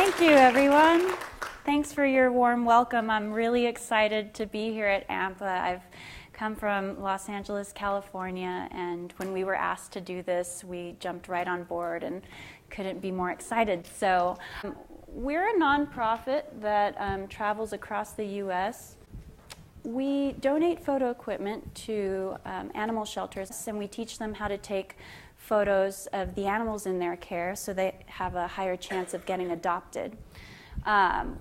Thank you, everyone. Thanks for your warm welcome. I'm really excited to be here at AMPA. I've come from Los Angeles, California, and when we were asked to do this, we jumped right on board and couldn't be more excited. So we're a nonprofit that travels across the U.S. We donate photo equipment to animal shelters, and we teach them how to take photos of the animals in their care so they have a higher chance of getting adopted.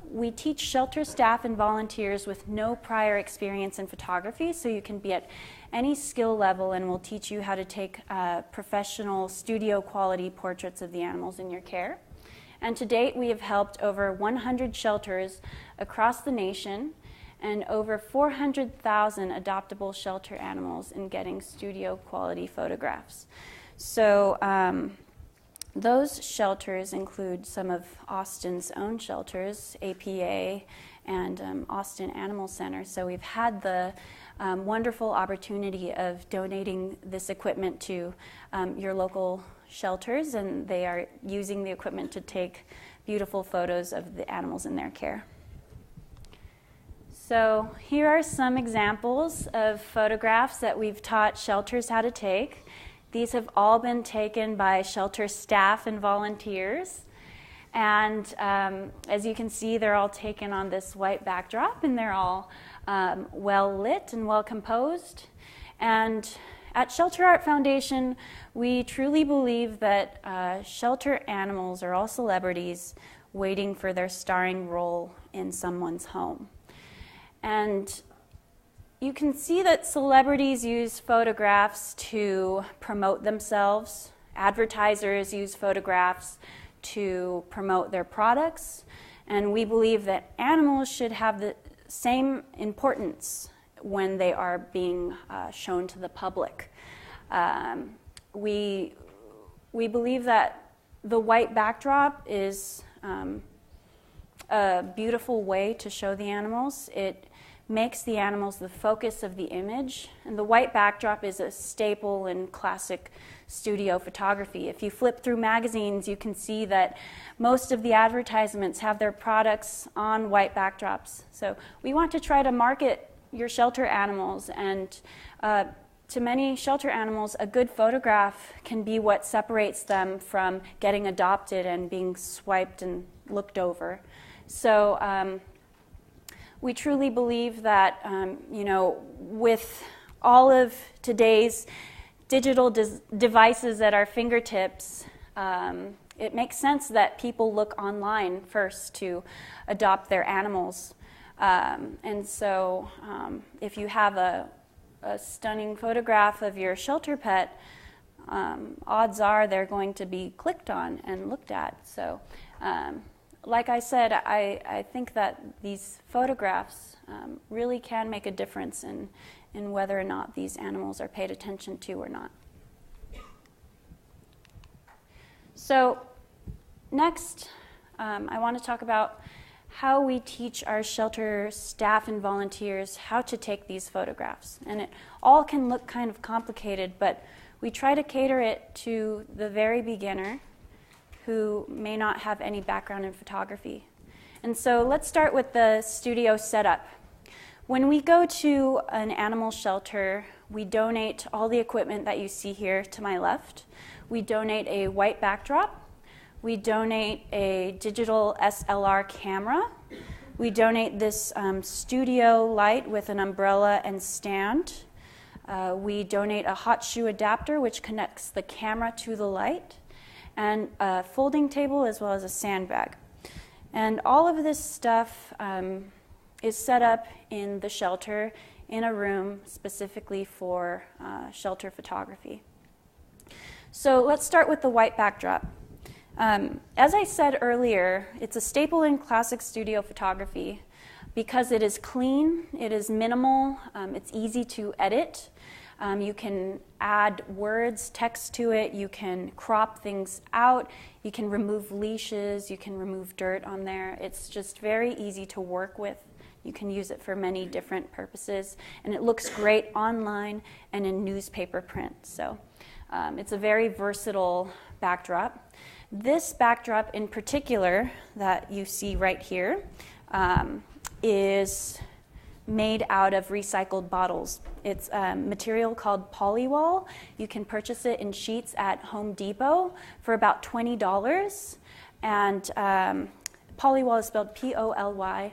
We teach shelter staff and volunteers with no prior experience in photography, so you can be at any skill level, and we'll teach you how to take professional studio quality portraits of the animals in your care. And to date, we have helped over 100 shelters across the nation and over 400,000 adoptable shelter animals in getting studio quality photographs. So those shelters include some of Austin's own shelters, APA and Austin Animal Center. So we've had the wonderful opportunity of donating this equipment to your local shelters, and they are using the equipment to take beautiful photos of the animals in their care. So here are some examples of photographs that we've taught shelters how to take. These have all been taken by shelter staff and volunteers. And as you can see, they're all taken on this white backdrop, and they're all well lit and well composed. And at Shelter Art Foundation, we truly believe that shelter animals are all celebrities waiting for their starring role in someone's home. And you can see that celebrities use photographs to promote themselves. Advertisers use photographs to promote their products. And we believe that animals should have the same importance when they are being shown to the public. We believe that the white backdrop is a beautiful way to show the animals. It makes the animals the focus of the image, and the white backdrop is a staple in classic studio photography. If you flip through magazines, you can see that most of the advertisements have their products on white backdrops. So we want to try to market your shelter animals, and to many shelter animals, a good photograph can be what separates them from getting adopted and being swiped and looked over. So we truly believe that, with all of today's digital devices at our fingertips, it makes sense that people look online first to adopt their animals. And so if you have a stunning photograph of your shelter pet, odds are they're going to be clicked on and looked at. So like I said, I think that these photographs really can make a difference in whether or not these animals are paid attention to or not. So next, I want to talk about how we teach our shelter staff and volunteers how to take these photographs. And it all can look kind of complicated, but we try to cater it to the very beginner who may not have any background in photography. And so let's start with the studio setup. When we go to an animal shelter, we donate all the equipment that you see here to my left. We donate a white backdrop. We donate a digital SLR camera. We donate this studio light with an umbrella and stand. We donate a hot shoe adapter, which connects the camera to the light, and a folding table as well as a sandbag. And all of this stuff is set up in the shelter in a room specifically for shelter photography. So let's start with the white backdrop. As I said earlier, it's a staple in classic studio photography because it is clean, it is minimal, it's easy to edit. You can add words, text to it, you can crop things out, you can remove leashes, you can remove dirt on there. It's just very easy to work with. You can use it for many different purposes, and it looks great online and in newspaper print. So It's a very versatile backdrop. This backdrop in particular that you see right here is made out of recycled bottles. It's a material called polywall. You can purchase it in sheets at Home Depot for about $20. And polywall is spelled PolyWall.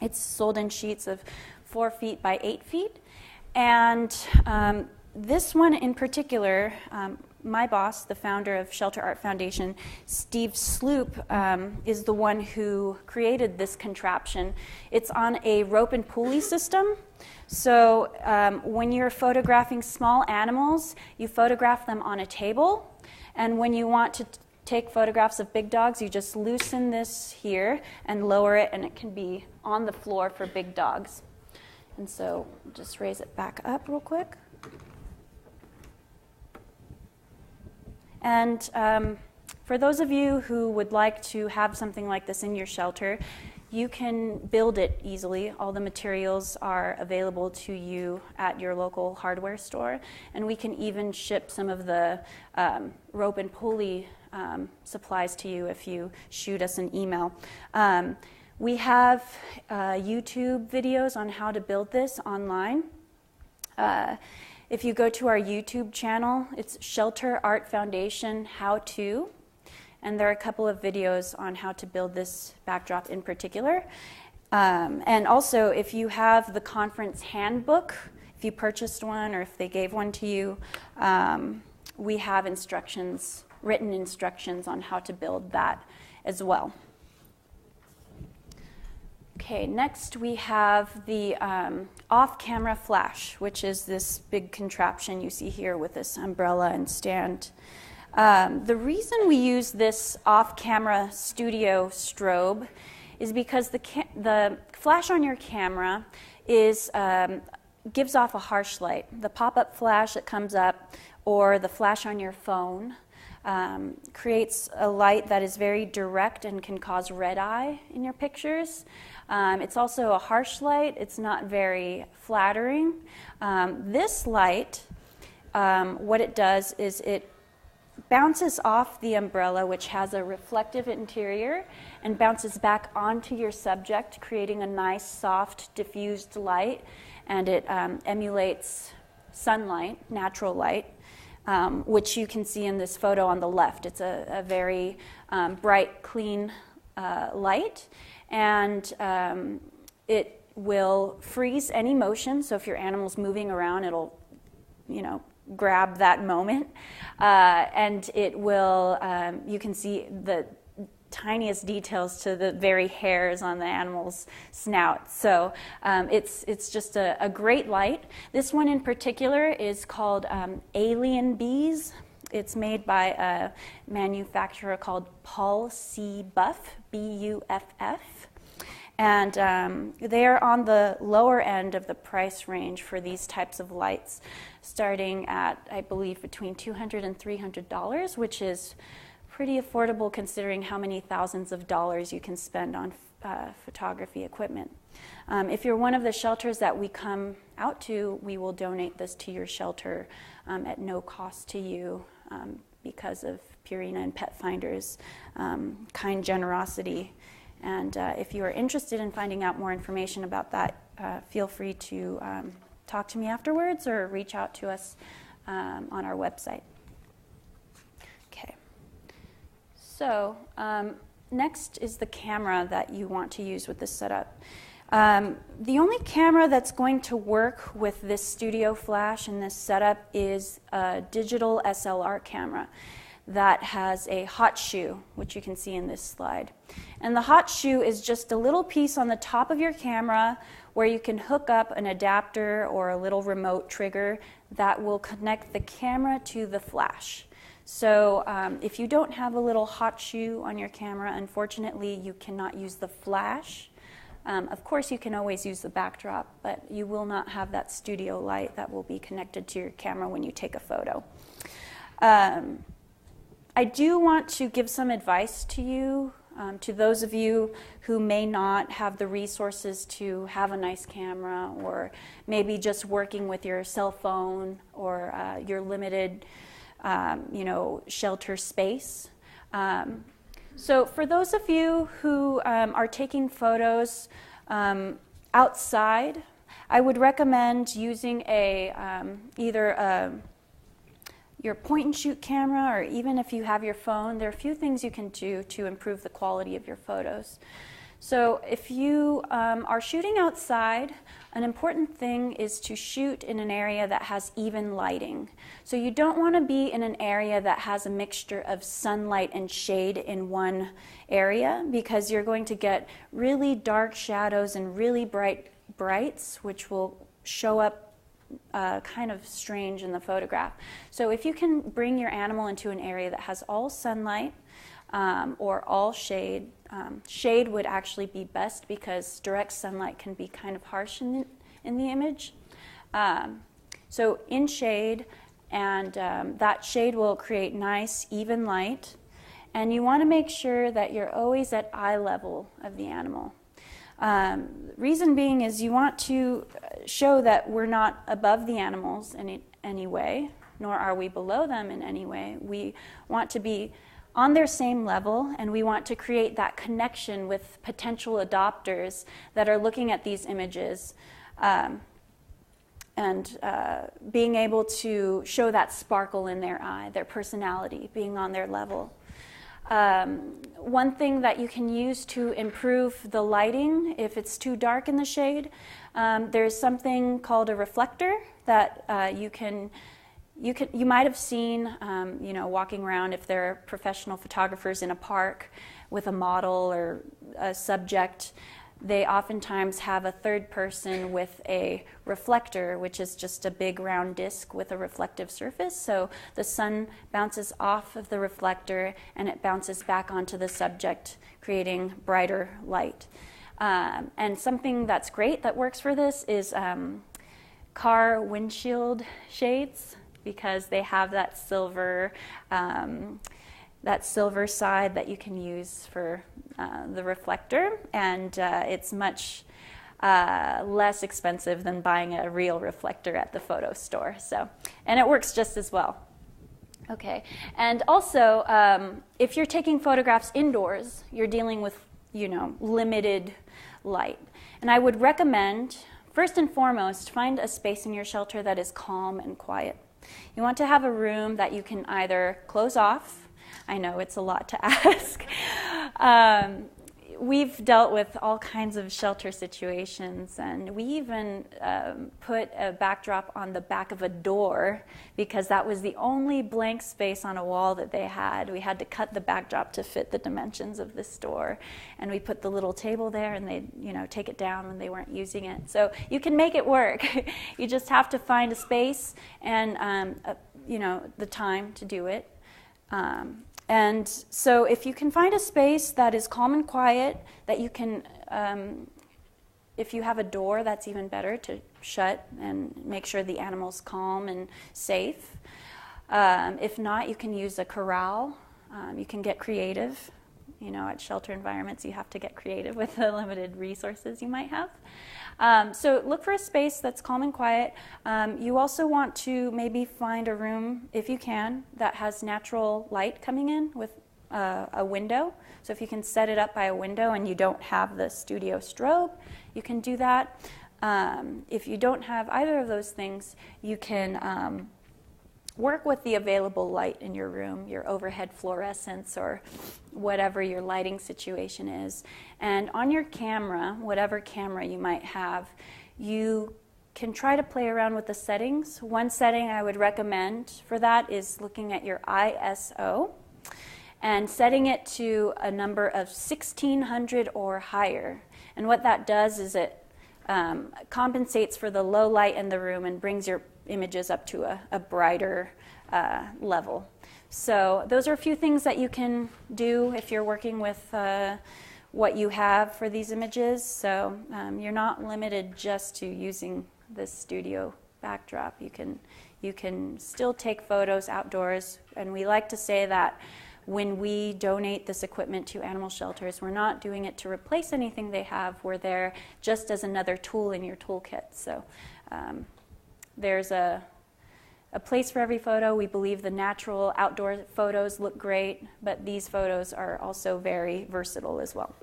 It's sold in sheets of 4 feet by 8 feet. And this one in particular, my boss, the founder of Shelter Art Foundation, Steve Sloop, is the one who created this contraption. It's on a rope and pulley system. So when you're photographing small animals, you photograph them on a table. And when you want to take photographs of big dogs, you just loosen this here and lower it, and it can be on the floor for big dogs. And so just raise it back up real quick. And for those of you who would like to have something like this in your shelter, you can build it easily. All the materials are available to you at your local hardware store, and we can even ship some of the rope and pulley supplies to you if you shoot us an email. We have YouTube videos on how to build this online. If you go to our YouTube channel, it's Shelter Art Foundation How To, and there are a couple of videos on how to build this backdrop in particular. And also, if you have the conference handbook, if you purchased one or if they gave one to you, we have instructions, written instructions on how to build that as well. Okay, next we have the off-camera flash, which is this big contraption you see here with this umbrella and stand. The reason we use this off-camera studio strobe is because the flash on your camera gives off a harsh light. The pop-up flash that comes up or the flash on your phone creates a light that is very direct and can cause red eye in your pictures. It's also a harsh light. It's not very flattering. This light, what it does is it bounces off the umbrella, which has a reflective interior, and bounces back onto your subject, creating a nice, soft, diffused light, and it emulates sunlight, natural light, which you can see in this photo on the left. It's a very bright, clean light, and it will freeze any motion. So if your animal's moving around, it'll, grab that moment, and it will. You can see the tiniest details to the very hairs on the animal's snout. So it's just a great light. This one in particular is called Alien Bees. It's made by a manufacturer called Paul C. Buff, B-U-F-F. And they're on the lower end of the price range for these types of lights, starting at, I believe, between $200 and $300, which is pretty affordable considering how many thousands of dollars you can spend on photography equipment. If you're one of the shelters that we come out to, we will donate this to your shelter at no cost to you because of Purina and Pet Finder's kind generosity. And if you are interested in finding out more information about that, feel free to talk to me afterwards or reach out to us on our website. Okay. So next is the camera that you want to use with this setup. The only camera that's going to work with this studio flash and this setup is a digital SLR camera that has a hot shoe, which you can see in this slide. And the hot shoe is just a little piece on the top of your camera where you can hook up an adapter or a little remote trigger that will connect the camera to the flash. So if you don't have a little hot shoe on your camera, unfortunately you cannot use the flash. Of course you can always use the backdrop, but you will not have that studio light that will be connected to your camera when you take a photo. I do want to give some advice to you To those of you who may not have the resources to have a nice camera, or maybe just working with your cell phone or your limited shelter space. So for those of you who are taking photos outside, I would recommend using either your point and shoot camera, or even if you have your phone. There are a few things you can do to improve the quality of your photos. So if you are shooting outside, an important thing is to shoot in an area that has even lighting. So you don't want to be in an area that has a mixture of sunlight and shade in one area, because you're going to get really dark shadows and really bright brights, which will show up kind of strange in the photograph. So if you can bring your animal into an area that has all sunlight or all shade, shade would actually be best, because direct sunlight can be kind of harsh in the image. So in shade, and that shade will create nice even light, and you want to make sure that you're always at eye level of the animal. Reason being is you want to show that we're not above the animals in any way, nor are we below them in any way. We want to be on their same level, and we want to create that connection with potential adopters that are looking at these images, and being able to show that sparkle in their eye, their personality, being on their level. One thing that you can use to improve the lighting, if it's too dark in the shade, there's something called a reflector that you might have seen, walking around if there are professional photographers in a park with a model or a subject. They oftentimes have a third person with a reflector, which is just a big round disc with a reflective surface. So the sun bounces off of the reflector and it bounces back onto the subject, creating brighter light. And something that's great that works for this is car windshield shades, because they have that silver side that you can use for the reflector, and it's much less expensive than buying a real reflector at the photo store. So, and it works just as well. Okay, and also if you're taking photographs indoors, you're dealing with limited light, and I would recommend, first and foremost, find a space in your shelter that is calm and quiet. You want to have a room that you can either close off. I know it's a lot to ask. We've dealt with all kinds of shelter situations, and we even put a backdrop on the back of a door, because that was the only blank space on a wall that they had. We had to cut the backdrop to fit the dimensions of this door, and we put the little table there, and they'd take it down when they weren't using it. So you can make it work. You just have to find a space and the time to do it. And so if you can find a space that is calm and quiet, that you can, if you have a door, that's even better to shut and make sure the animal's calm and safe. If not, you can use a corral. You can get creative. At shelter environments, you have to get creative with the limited resources you might have. So look for a space that's calm and quiet. You also want to maybe find a room, if you can, that has natural light coming in with a window. So if you can set it up by a window and you don't have the studio strobe, you can do that. If you don't have either of those things, you can work with the available light in your room, your overhead fluorescents or whatever your lighting situation is. And on your camera, whatever camera you might have, you can try to play around with the settings. One setting I would recommend for that is looking at your ISO and setting it to a number of 1600 or higher. And what that does is it compensates for the low light in the room and brings your images up to a brighter level. So those are a few things that you can do if you're working with what you have for these images. So you're not limited just to using this studio backdrop. You can still take photos outdoors, and we like to say that when we donate this equipment to animal shelters, we're not doing it to replace anything they have. We're there just as another tool in your toolkit. So there's a place for every photo. We believe the natural outdoor photos look great, but these photos are also very versatile as well.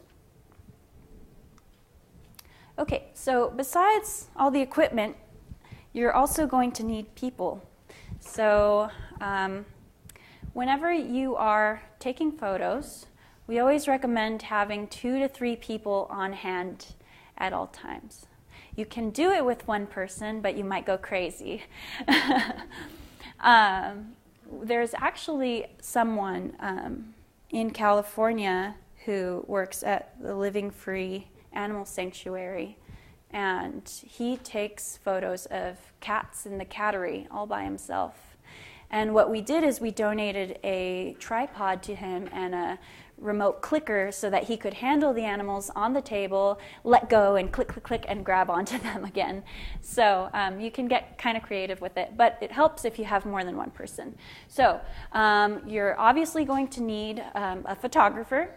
Okay, so besides all the equipment, you're also going to need people. So whenever you are taking photos, we always recommend having 2 to 3 people on hand at all times. You can do it with one person, but you might go crazy. There's actually someone in California who works at the Living Free Animal Sanctuary, and he takes photos of cats in the cattery all by himself. And what we did is we donated a tripod to him and a remote clicker so that he could handle the animals on the table, let go, and click, click, click, and grab onto them again. So you can get kind of creative with it, but it helps if you have more than one person. So you're obviously going to need a photographer.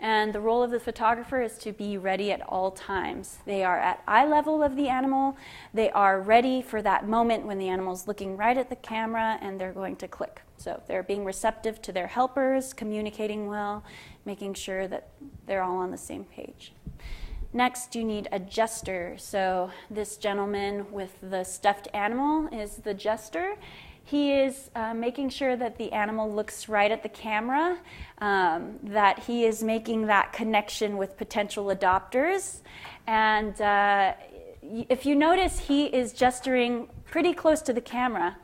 And the role of the photographer is to be ready at all times. They are at eye level of the animal. They are ready for that moment when the animal's looking right at the camera and they're going to click. So they're being receptive to their helpers, communicating well, making sure that they're all on the same page. Next, you need a jester. So this gentleman with the stuffed animal is the jester. He is making sure that the animal looks right at the camera, that he is making that connection with potential adopters. And if you notice, he is gesturing pretty close to the camera.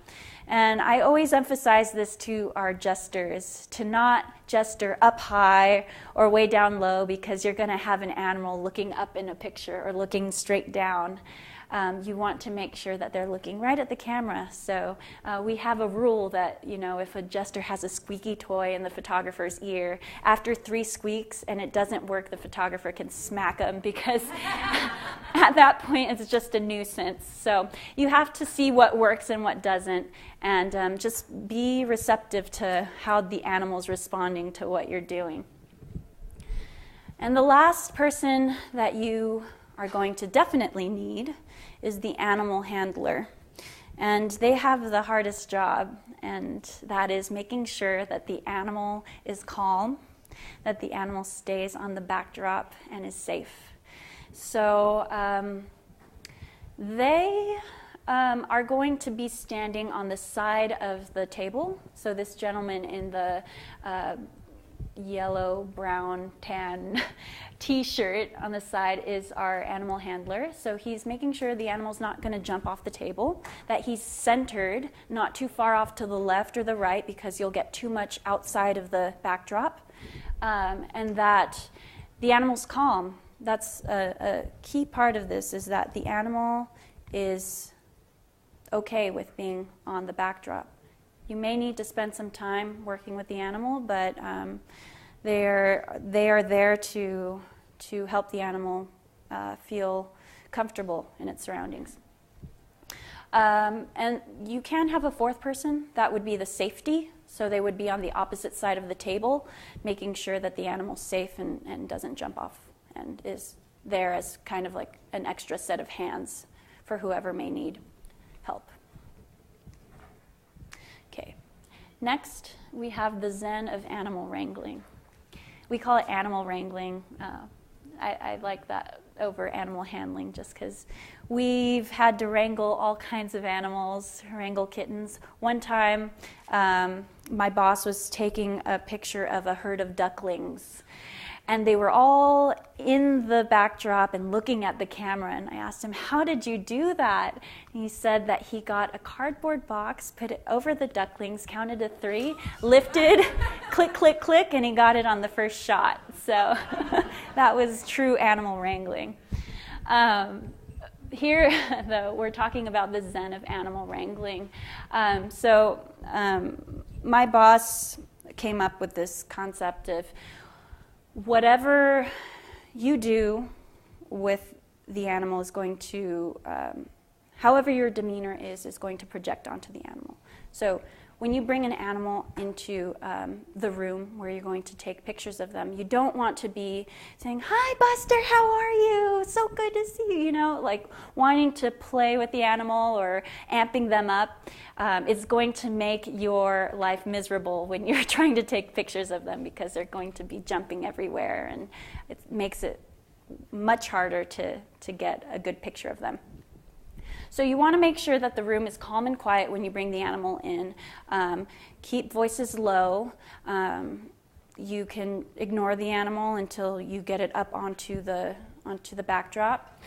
And I always emphasize this to our jesters, to not gesture up high or way down low, because you're going to have an animal looking up in a picture or looking straight down. You want to make sure that they're looking right at the camera. So we have a rule that, you know, if a jester has a squeaky toy in the photographer's ear, after 3 squeaks and it doesn't work, the photographer can smack them, because at that point it's just a nuisance. So you have to see what works and what doesn't, and just be receptive to how the animal's responding to what you're doing. And the last person that you are going to definitely need is the animal handler. And they have the hardest job, and that is making sure that the animal is calm, that the animal stays on the backdrop and is safe. So they are going to be standing on the side of the table. So this gentleman in the yellow, brown, tan t-shirt on the side is our animal handler. So he's making sure the animal's not going to jump off the table, that he's centered, not too far off to the left or the right, because you'll get too much outside of the backdrop, and that the animal's calm. That's a key part of this, is that the animal is okay with being on the backdrop. You may need to spend some time working with the animal, but they are there to help the animal feel comfortable in its surroundings. And you can have a 4th person. That would be the safety. So they would be on the opposite side of the table, making sure that the animal's safe and doesn't jump off, and is there as kind of like an extra set of hands for whoever may need help. Okay. Next, we have the Zen of animal wrangling. We call it animal wrangling. I like that over animal handling, just because we've had to wrangle all kinds of animals, wrangle kittens. One time, my boss was taking a picture of a herd of ducklings, and they were all in the backdrop and looking at the camera. And I asked him, "How did you do that?" And he said that he got a cardboard box, put it over the ducklings, counted to 3, lifted, click, click, click, and he got it on the first shot. So that was true animal wrangling. Here, though, we're talking about the Zen of animal wrangling. My boss came up with this concept of whatever you do with the animal is going to, however your demeanor is going to project onto the animal. So when you bring an animal into the room where you're going to take pictures of them, you don't want to be saying, "Hi, Buster, how are you? So good to see you," you know, like wanting to play with the animal or amping them up. Is going to make your life miserable when you're trying to take pictures of them, because they're going to be jumping everywhere, and it makes it much harder to get a good picture of them. So you want to make sure that the room is calm and quiet when you bring the animal in. Keep voices low. You can ignore the animal until you get it up onto the backdrop.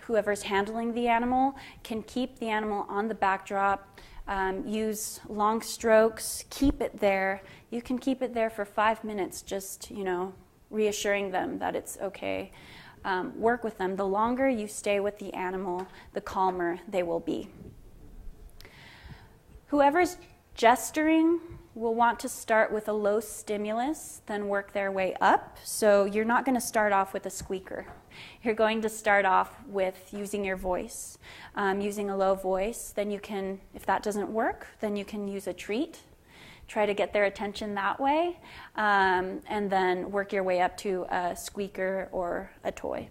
Whoever's handling the animal can keep the animal on the backdrop. Use long strokes. Keep it there. You can keep it there for 5 minutes, just, you know, reassuring them that it's okay. Work with them. The longer you stay with the animal, the calmer they will be. Whoever's gesturing will want to start with a low stimulus, then work their way up. So you're not going to start off with a squeaker. You're going to start off with using your voice, using a low voice. Then you can, if that doesn't work, then you can use a treat. Try to get their attention that way, and then work your way up to a squeaker or a toy.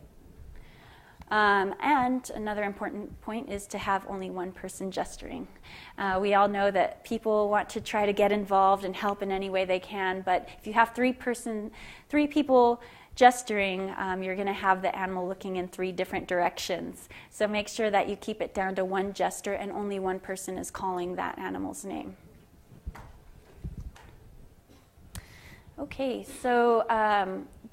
And another important point is to have only one person gesturing. We all know that people want to try to get involved and help in any way they can, but if you have three people gesturing, you're going to have the animal looking in 3 different directions. So make sure that you keep it down to one gesture and only one person is calling that animal's name. Okay, so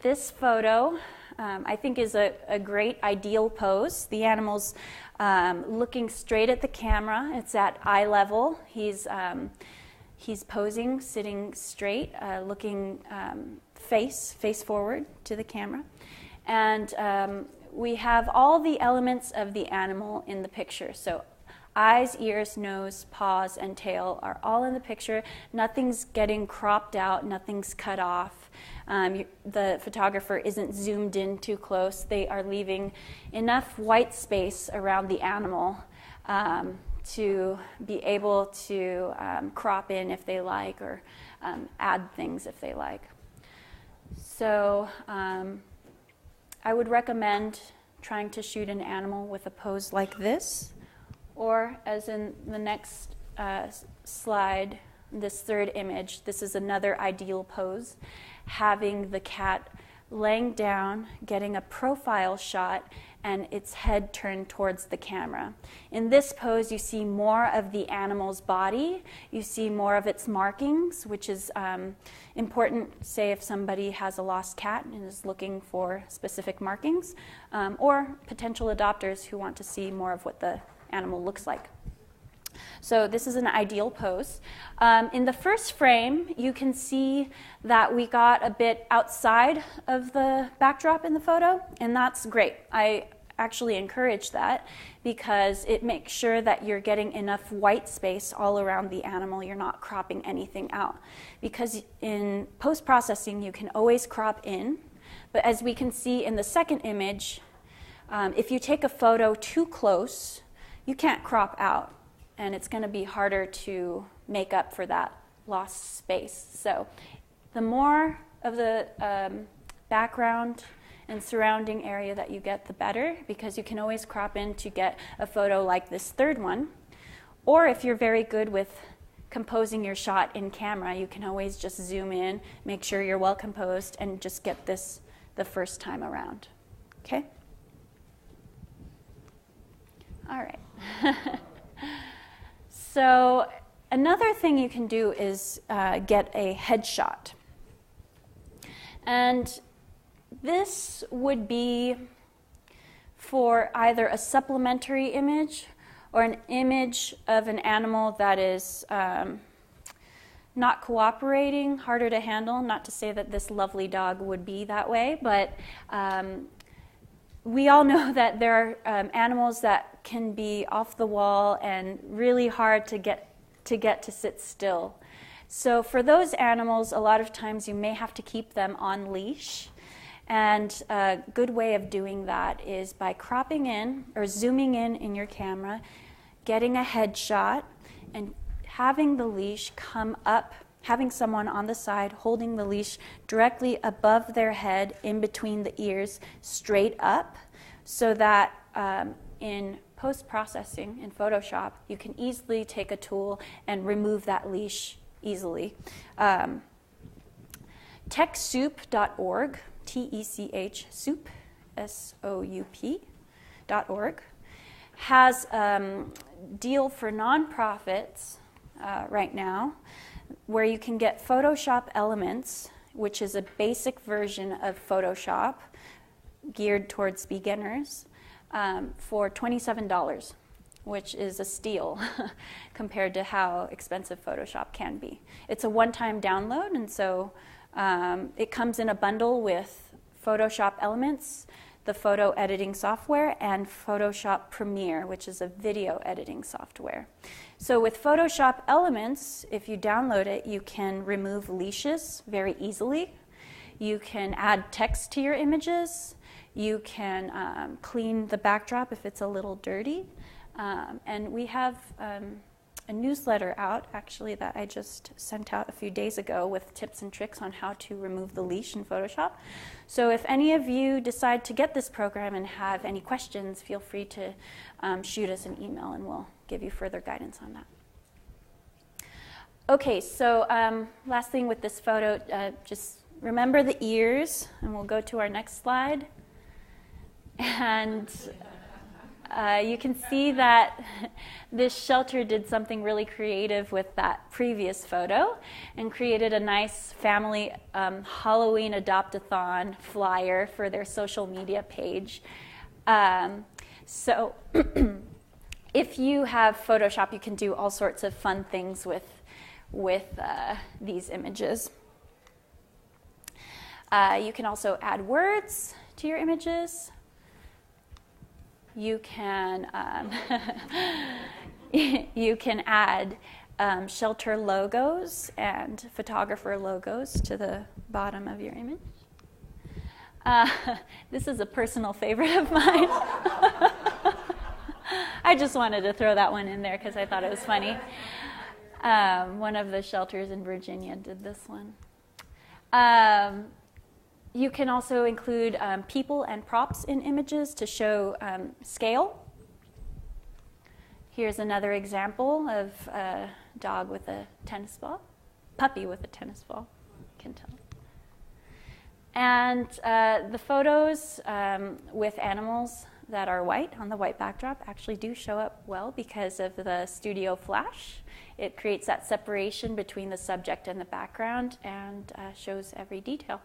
this photo I think is a great ideal pose. The animal's looking straight at the camera. It's at eye level. He's posing, sitting straight, looking face forward to the camera. And we have all the elements of the animal in the picture. So eyes, ears, nose, paws, and tail are all in the picture. Nothing's getting cropped out. Nothing's cut off. The photographer isn't zoomed in too close. They are leaving enough white space around the animal to be able to crop in if they like, or add things if they like. So I would recommend trying to shoot an animal with a pose like this. Or, as in the next slide, this third image, this is another ideal pose, having the cat laying down, getting a profile shot, and its head turned towards the camera. In this pose, you see more of the animal's body. You see more of its markings, which is important, say, if somebody has a lost cat and is looking for specific markings, or potential adopters who want to see more of what the animal looks like. So this is an ideal pose. In the first frame, you can see that we got a bit outside of the backdrop in the photo, and that's great. I actually encourage that because it makes sure that you're getting enough white space all around the animal. You're not cropping anything out. Because in post-processing, you can always crop in, but as we can see in the second image, if you take a photo too close, you can't crop out, and it's going to be harder to make up for that lost space. So the more of the background and surrounding area that you get, the better, because you can always crop in to get a photo like this third one. Or if you're very good with composing your shot in camera, you can always just zoom in, make sure you're well composed, and just get this the first time around. Okay? All right. So another thing you can do is get a headshot. And this would be for either a supplementary image or an image of an animal that is not cooperating, harder to handle. Not to say that this lovely dog would be that way, but we all know that there are animals that can be off the wall and really hard to get to sit still. So for those animals, a lot of times you may have to keep them on leash. And a good way of doing that is by cropping in or zooming in your camera, getting a headshot, and having the leash come up, having someone on the side holding the leash directly above their head in between the ears, straight up, so that in post-processing in Photoshop, you can easily take a tool and remove that leash easily. TechSoup.org, T-E-C-H, soup, S-O-U-P.org, has a deal for nonprofits right now where you can get Photoshop Elements, which is a basic version of Photoshop geared towards beginners, for $27, which is a steal compared to how expensive Photoshop can be. It's a one-time download, and so it comes in a bundle with Photoshop Elements, the photo editing software, and Photoshop Premiere, which is a video editing software. So with Photoshop Elements, if you download it, you can remove leashes very easily. You can add text to your images. You can clean the backdrop if it's a little dirty. And we have a newsletter out, actually, that I just sent out a few days ago with tips and tricks on how to remove the leash in Photoshop. So if any of you decide to get this program and have any questions, feel free to shoot us an email and we'll give you further guidance on that. Okay, so last thing with this photo, just remember the ears, and we'll go to our next slide. And you can see that this shelter did something really creative with that previous photo and created a nice family Halloween adopt-a-thon flyer for their social media page. So if you have Photoshop, you can do all sorts of fun things with these images. You can also add words to your images. You can you can add shelter logos and photographer logos to the bottom of your image. This is a personal favorite of mine. I just wanted to throw that one in there because I thought it was funny. One of the shelters in Virginia did this one. You can also include people and props in images to show scale. Here's another example of a dog with a tennis ball, puppy with a tennis ball, you can tell. And the photos with animals that are white on the white backdrop actually do show up well because of the studio flash. It creates that separation between the subject and the background and shows every detail.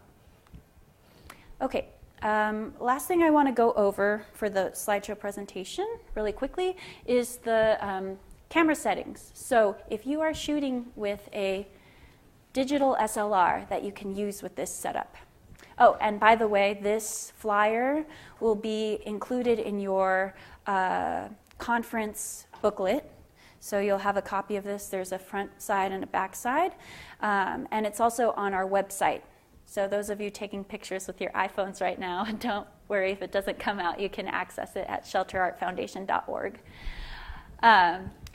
Okay, last thing I want to go over for the slideshow presentation really quickly is the camera settings. So if you are shooting with a digital SLR that you can use with this setup. Oh, and by the way, this flyer will be included in your conference booklet. So you'll have a copy of this. There's a front side and a back side. And it's also on our website. So those of you taking pictures with your iPhones right now, don't worry if it doesn't come out. You can access it at shelterartfoundation.org.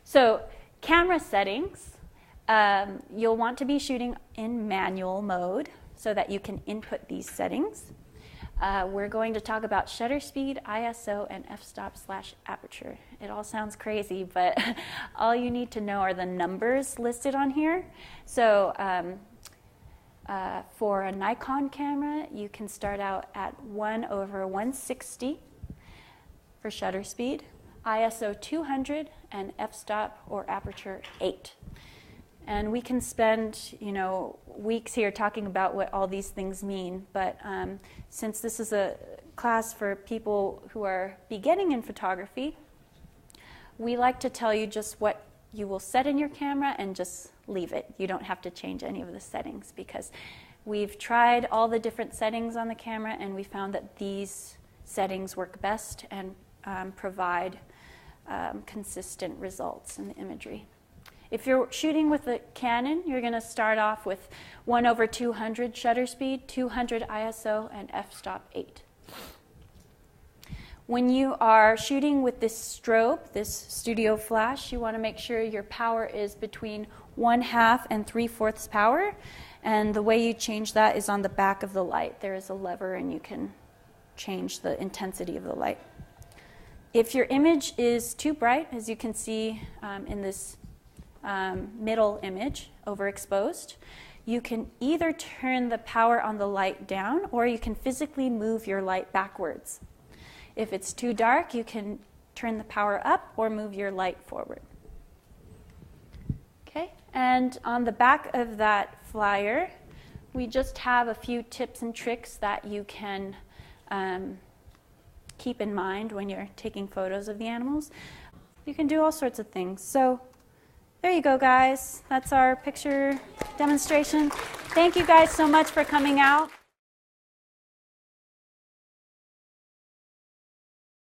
So camera settings, you'll want to be shooting in manual mode so that you can input these settings. We're going to talk about shutter speed, ISO, and f-stop/aperture. It all sounds crazy, but all you need to know are the numbers listed on here. So for a Nikon camera, you can start out at 1/160 for shutter speed, ISO 200, and f-stop or aperture 8. And we can spend, weeks here talking about what all these things mean. But since this is a class for people who are beginning in photography, we like to tell you just what you will set in your camera and just leave it. You don't have to change any of the settings because we've tried all the different settings on the camera and we found that these settings work best and provide consistent results in the imagery. If you're shooting with a Canon, you're going to start off with 1/200 shutter speed, 200 ISO, and f-stop 8. When you are shooting with this strobe, this studio flash, you want to make sure your power is between 1/2 and 3/4 power. And the way you change that is on the back of the light. There is a lever and you can change the intensity of the light. If your image is too bright, as you can see in this middle image, overexposed, you can either turn the power on the light down or you can physically move your light backwards. If it's too dark, you can turn the power up or move your light forward. Okay, and on the back of that flyer, we just have a few tips and tricks that you can keep in mind when you're taking photos of the animals. You can do all sorts of things. So there you go, guys. That's our picture demonstration. Thank you guys so much for coming out.